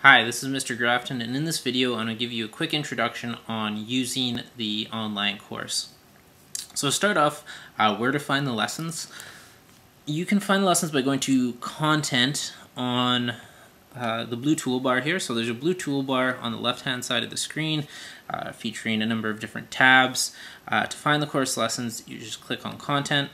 Hi, this is Mr. Grafton, and in this video I'm going to give you a quick introduction on using the online course. So to start off, where to find the lessons. You can find the lessons by going to Content on the blue toolbar here. So there's a blue toolbar on the left-hand side of the screen featuring a number of different tabs. To find the course lessons, you just click on Content,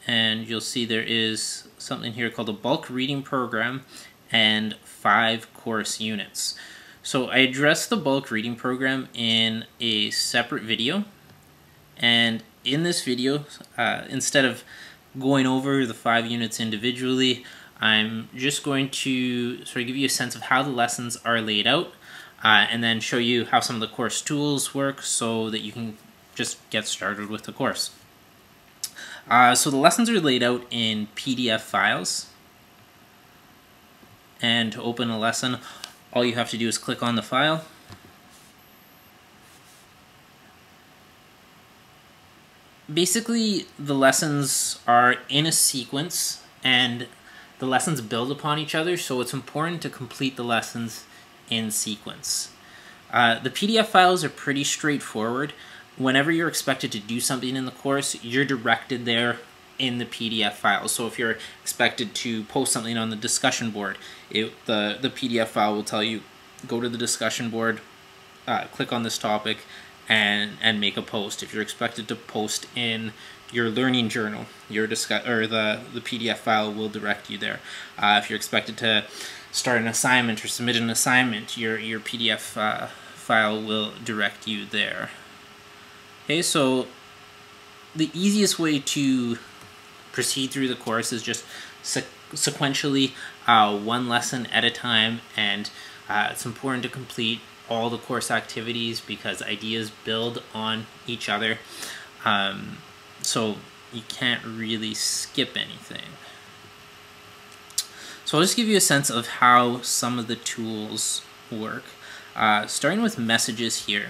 and you'll see there is something here called a bulk reading program and 5 course units. So I addressed the bulk reading program in a separate video, and in this video, instead of going over the 5 units individually, I'm just going to sort of give you a sense of how the lessons are laid out, and then show you how some of the course tools work so that you can just get started with the course. So the lessons are laid out in PDF files. And to open a lesson, all you have to do is click on the file. Basically, the lessons are in a sequence, and the lessons build upon each other, so it's important to complete the lessons in sequence. The PDF files are pretty straightforward. Whenever you're expected to do something in the course, you're directed there in the PDF file. So if you're expected to post something on the discussion board, the PDF file will tell you, go to the discussion board, click on this topic, and make a post. If you're expected to post in your learning journal, the PDF file will direct you there. If you're expected to start an assignment or submit an assignment, your PDF file will direct you there. Okay, so the easiest way to proceed through the course is just sequentially, one lesson at a time, and it's important to complete all the course activities because ideas build on each other, so you can't really skip anything. So I'll just give you a sense of how some of the tools work, starting with messages here.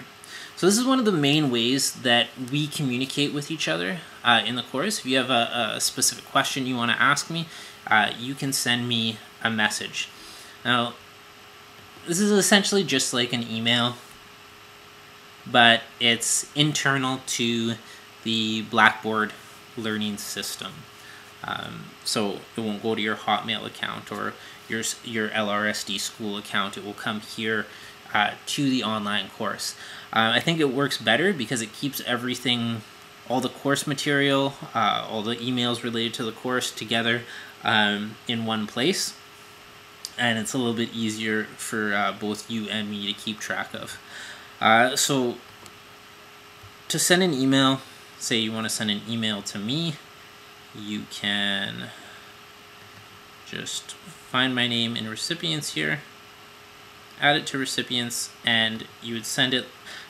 So this is one of the main ways that we communicate with each other in the course. If you have a specific question you want to ask me, you can send me a message. Now, this is essentially just like an email, but it's internal to the Blackboard learning system. So it won't go to your Hotmail account or your LRSD school account. It will come here to the online course. I think it works better because it keeps everything, all the course material, all the emails related to the course together in one place, and it's a little bit easier for both you and me to keep track of. So to send an email, say you want to send an email to me, you can just find my name in recipients here, add it to recipients, and you would send it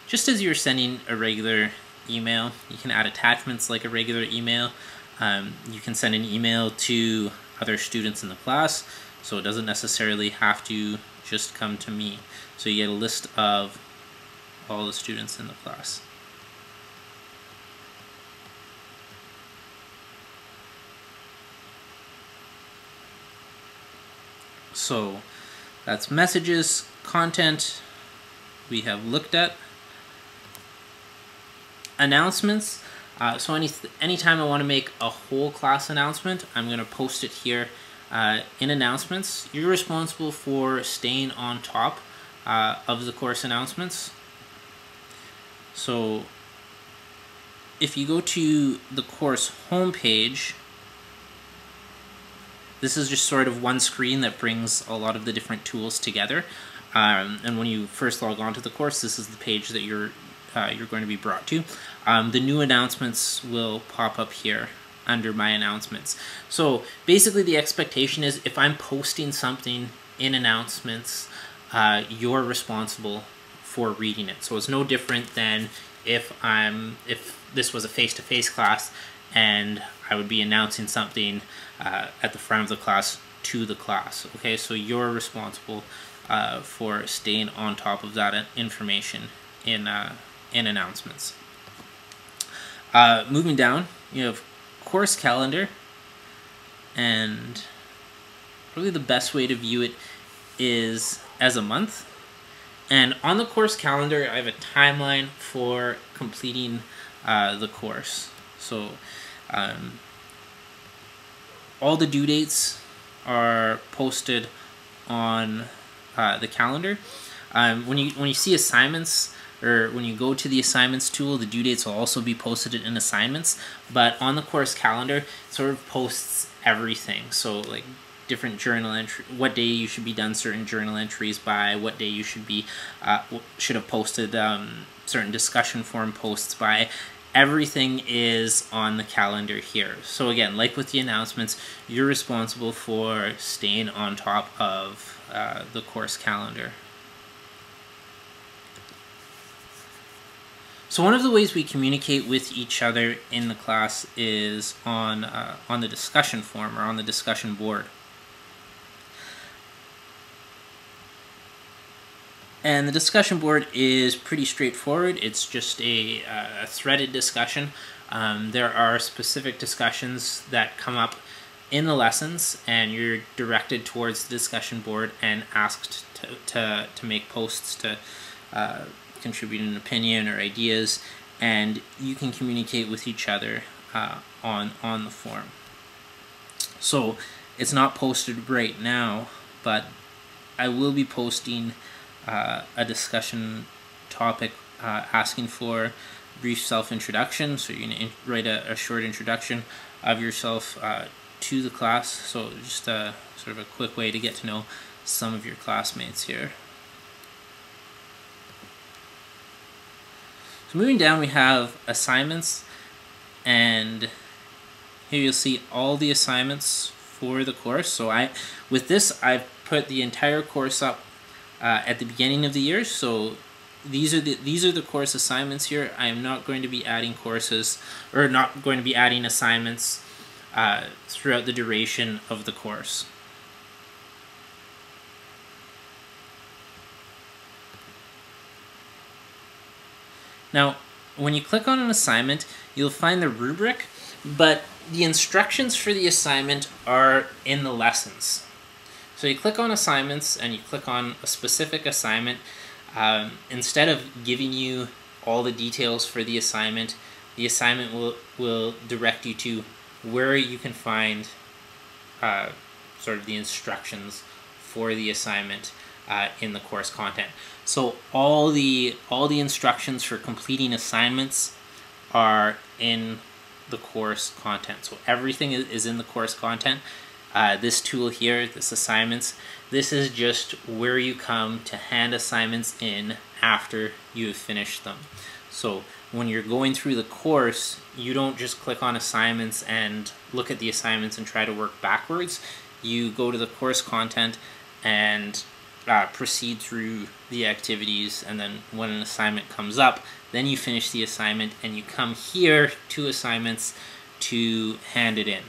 just as you're sending a regular email. You can add attachments like a regular email. You can send an email to other students in the class, so it doesn't necessarily have to just come to me. So you get a list of all the students in the class. So that's messages, content we have looked at. Announcements. So anytime I want to make a whole class announcement, I'm going to post it here in announcements. You're responsible for staying on top of the course announcements. So if you go to the course homepage, this is just sort of one screen that brings a lot of the different tools together. And when you first log on to the course, this is the page that you're going to be brought to. The new announcements will pop up here under my announcements. So basically the expectation is if I'm posting something in announcements, you're responsible for reading it. So it's no different than if this was a face-to-face class and I would be announcing something at the front of the class to the class. Okay, so you're responsible for staying on top of that information in announcements. Moving down, you have course calendar, and probably the best way to view it is as a month. And on the course calendar, I have a timeline for completing the course. So all the due dates are posted on the calendar. When you see assignments, or when you go to the assignments tool, the due dates will also be posted in assignments. But on the course calendar, it sort of posts everything. So like different journal entry, what day you should be done certain journal entries by, what day you should be should have posted certain discussion forum posts by. Everything is on the calendar here. So again, like with the announcements, you're responsible for staying on top of the course calendar. So one of the ways we communicate with each other in the class is on the discussion forum, or on the discussion board. And the discussion board is pretty straightforward. It's just a threaded discussion. There are specific discussions that come up in the lessons, and you're directed towards the discussion board and asked to make posts, to contribute an opinion or ideas, and you can communicate with each other on the forum. So it's not posted right now, but I will be posting a discussion topic asking for brief self-introduction. So you're going to write a short introduction of yourself to the class. So just a sort of a quick way to get to know some of your classmates here. So moving down, we have assignments, and here you'll see all the assignments for the course. So with this, I've put the entire course up at the beginning of the year. So these are the course assignments here. I am not going to be adding courses, or not going to be adding assignments throughout the duration of the course. Now, when you click on an assignment, you'll find the rubric, but the instructions for the assignment are in the lessons. So you click on assignments and you click on a specific assignment. Instead of giving you all the details for the assignment will direct you to where you can find sort of the instructions for the assignment in the course content. So all the instructions for completing assignments are in the course content. So everything is in the course content. This tool here, this assignments, this is just where you come to hand assignments in after you have finished them. So when you're going through the course, you don't just click on assignments and look at the assignments and try to work backwards. You go to the course content and proceed through the activities, and then when an assignment comes up, then you finish the assignment and you come here to assignments to hand it in.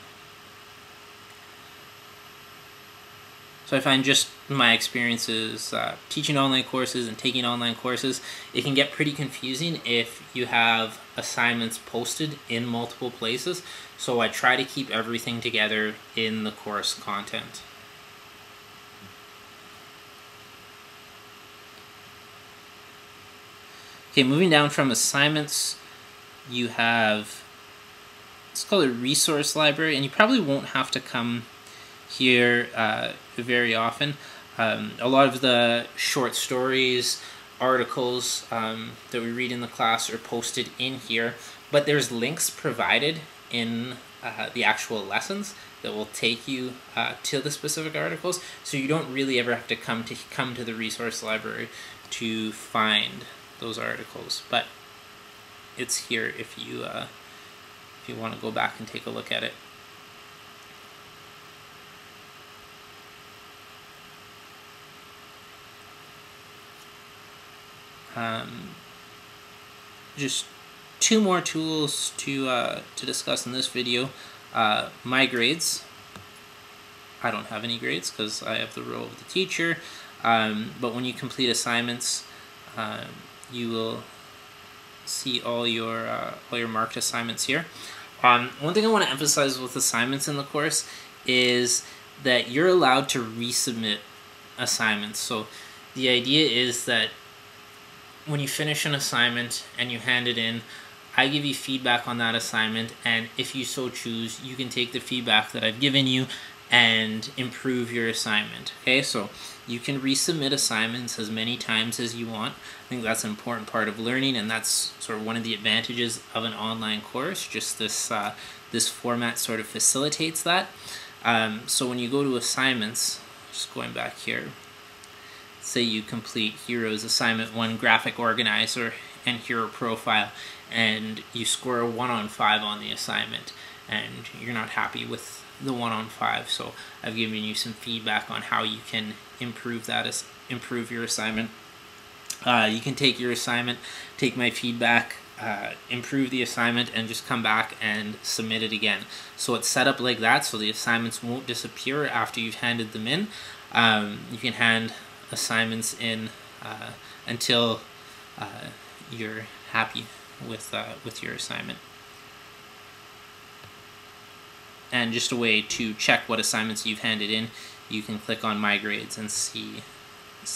So I find, just my experiences teaching online courses and taking online courses, it can get pretty confusing if you have assignments posted in multiple places. So I try to keep everything together in the course content. Okay, moving down from assignments, you have, it's called a resource library, and you probably won't have to come here very often. A lot of the short stories, articles that we read in the class are posted in here, but there's links provided in the actual lessons that will take you to the specific articles, so you don't really ever have to come to the resource library to find those articles, but it's here if you want to go back and take a look at it. Just two more tools to discuss in this video. My grades. I don't have any grades because I have the role of the teacher, but when you complete assignments, you will see all your marked assignments here. One thing I want to emphasize with assignments in the course is that you're allowed to resubmit assignments. So the idea is that when you finish an assignment and you hand it in, I give you feedback on that assignment, and if you so choose, you can take the feedback that I've given you and improve your assignment. Okay, so you can resubmit assignments as many times as you want. I think that's an important part of learning, and that's sort of one of the advantages of an online course. Just this format sort of facilitates that. So when you go to assignments, just going back here, say you complete Heroes Assignment 1 Graphic Organizer and Hero Profile, and you score a 1 on 5 on the assignment, and you're not happy with the 1 on 5, so I've given you some feedback on how you can improve your assignment. You can take your assignment, take my feedback, improve the assignment, and just come back and submit it again. So it's set up like that, so the assignments won't disappear after you've handed them in. You can hand assignments in until you're happy with your assignment. And just a way to check what assignments you've handed in, you can click on My Grades and see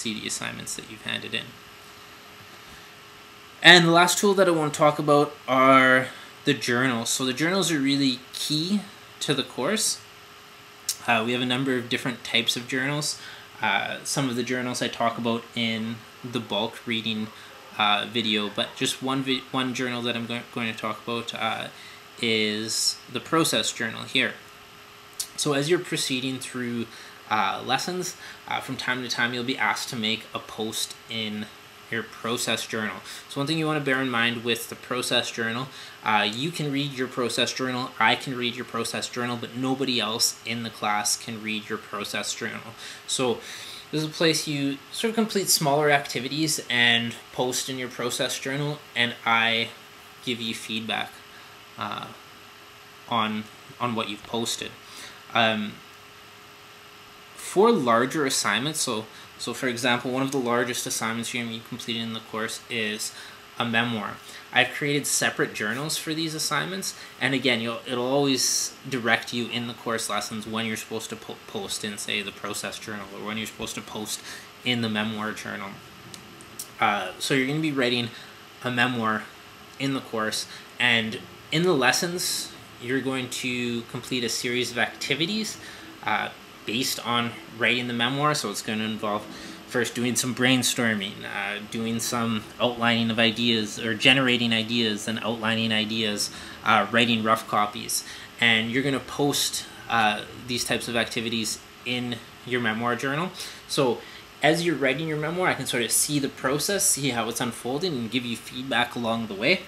the assignments that you've handed in. And the last tool that I want to talk about are the journals. So the journals are really key to the course. We have a number of different types of journals. Some of the journals I talk about in the bulk reading video, but just one journal that I'm going to talk about is the process journal here. So as you're proceeding through lessons, from time to time you'll be asked to make a post in your process journal. So one thing you want to bear in mind with the process journal, you can read your process journal, I can read your process journal, but nobody else in the class can read your process journal. So this is a place you sort of complete smaller activities and post in your process journal, and I give you feedback on what you've posted. For larger assignments, so for example, one of the largest assignments you're going to be completing in the course is a memoir. I've created separate journals for these assignments, and again, it'll always direct you in the course lessons when you're supposed to post in, say, the process journal, or when you're supposed to post in the memoir journal. So you're going to be writing a memoir in the course, and in the lessons, you're going to complete a series of activities based on writing the memoir. So it's going to involve first doing some brainstorming, doing some outlining of ideas, or generating ideas and outlining ideas, writing rough copies. And you're going to post these types of activities in your memoir journal. So as you're writing your memoir, I can sort of see the process, see how it's unfolding, and give you feedback along the way.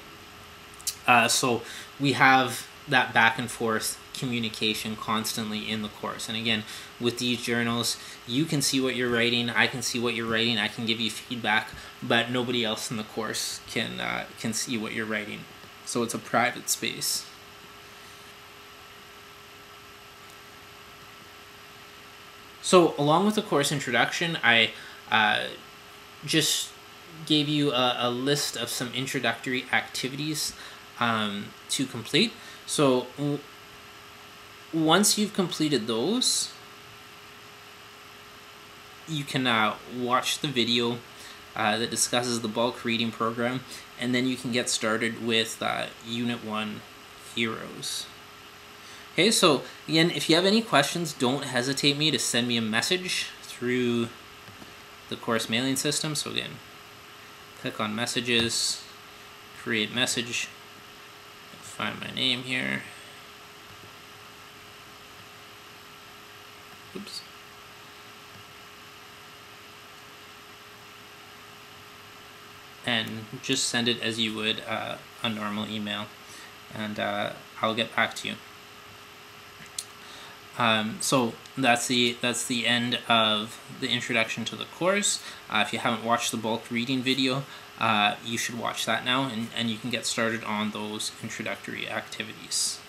So we have that back and forth communication constantly in the course. And again, with these journals, you can see what you're writing, I can see what you're writing, I can give you feedback, but nobody else in the course can see what you're writing. So it's a private space. So along with the course introduction, I just gave you a list of some introductory activities to complete. So once you've completed those, you can watch the video that discusses the bulk reading program, and then you can get started with Unit 1 Heroes. Okay, so again, if you have any questions, don't hesitate to send me a message through the course mailing system. So again, click on Messages, Create Message, find my name here. Oops. And just send it as you would a normal email, and I'll get back to you. So that's the end of the introduction to the course. If you haven't watched the bulk reading video, you should watch that now, and you can get started on those introductory activities.